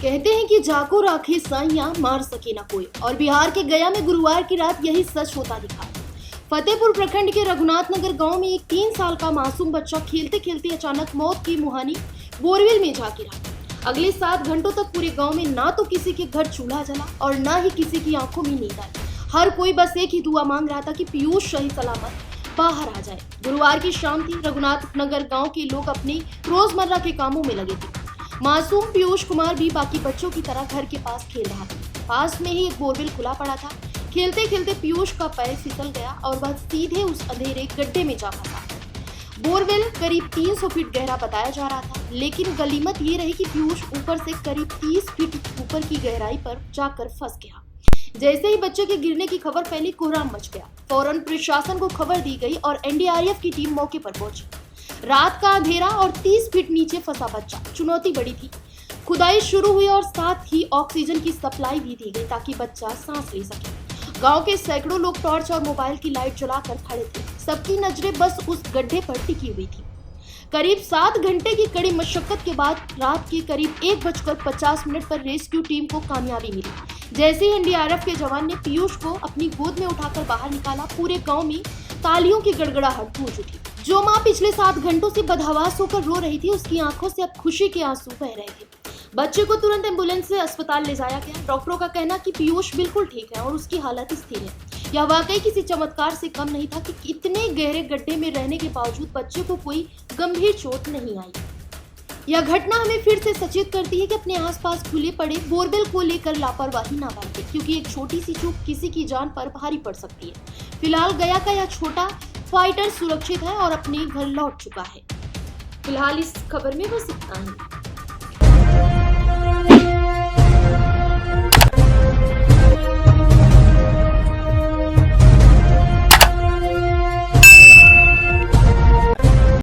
कहते हैं कि जाको राखे साइयां मार सके ना कोई, और बिहार के गया में गुरुवार की रात यही सच होता दिखा। फतेहपुर प्रखंड के रघुनाथ नगर गांव में एक 3 साल का मासूम बच्चा खेलते खेलते अचानक मौत की मुहानी बोरवेल में जा गिरा। अगले 7 घंटों तक पूरे गांव में ना तो किसी के घर चूल्हा जला और ना ही किसी की आंखों में नींद आई। हर कोई बस एक ही दुआ मांग रहा था कि पीयूष सही सलामत बाहर आ जाए। गुरुवार की शाम थी। रघुनाथ नगर गांव के लोग अपने रोजमर्रा के कामों में लगे थे। मासूम पीयूष कुमार भी बाकी बच्चों की तरह घर के पास खेल रहा था। पास में ही एक बोरवेल खुला पड़ा था। खेलते खेलते पीयूष का पैर फिसल गया और वह सीधे उस अंधेरे गड्ढे में जा फंसा। बोरवेल करीब 300 फीट गहरा बताया जा रहा था, लेकिन गनीमत ये रही कि पीयूष ऊपर से करीब 30 फीट ऊपर की गहराई पर जाकर फंस गया। जैसे ही बच्चे के गिरने की खबर फैली, कोहराम मच गया। फौरन प्रशासन को खबर दी गई और एनडीआरएफ की टीम मौके पर पहुंची। रात का अंधेरा और 30 फीट नीचे फंसा बच्चा, चुनौती बड़ी थी। खुदाई शुरू हुई और साथ ही ऑक्सीजन की सप्लाई भी दी गई ताकि बच्चा सांस ले सके। गांव के सैकड़ों लोग टॉर्च और मोबाइल की लाइट जलाकर खड़े थे। सबकी नजरें बस उस गड्ढे पर टिकी हुई थी। करीब 7 घंटे की कड़ी मशक्कत के बाद रात के करीब 1:50 पर रेस्क्यू टीम को कामयाबी मिली। जैसे ही एनडीआरएफ के जवान ने पीयूष को अपनी गोद में उठाकर बाहर निकाला, पूरे गांव में तालियों की गड़गड़ाहट गूंज उठी। जो माँ पिछले 7 घंटों से बदहवास होकर रो रही थी, उसकी आंखों से अब खुशी के आंसू बह रहे थे। बच्चे को तुरंत एम्बुलेंस से अस्पताल ले जाया गया। डॉक्टरों का कहना कि पीयूष बिल्कुल ठीक है और उसकी हालत स्थिर है। यह वाकई किसी चमत्कार से कम नहीं था कि इतने गहरे गड्ढे में रहने के बावजूद बच्चे को कोई गंभीर चोट नहीं आई। यह घटना हमें फिर से सचेत करती है कि अपने आसपास खुले पड़े बोरवेल को लेकर लापरवाही ना बरतें, क्योंकि एक छोटी सी चूक किसी की जान पर भारी पड़ सकती है। फिलहाल गया का यह छोटा फाइटर सुरक्षित है और अपने घर लौट चुका है। फिलहाल इस खबर में बस इतना ही।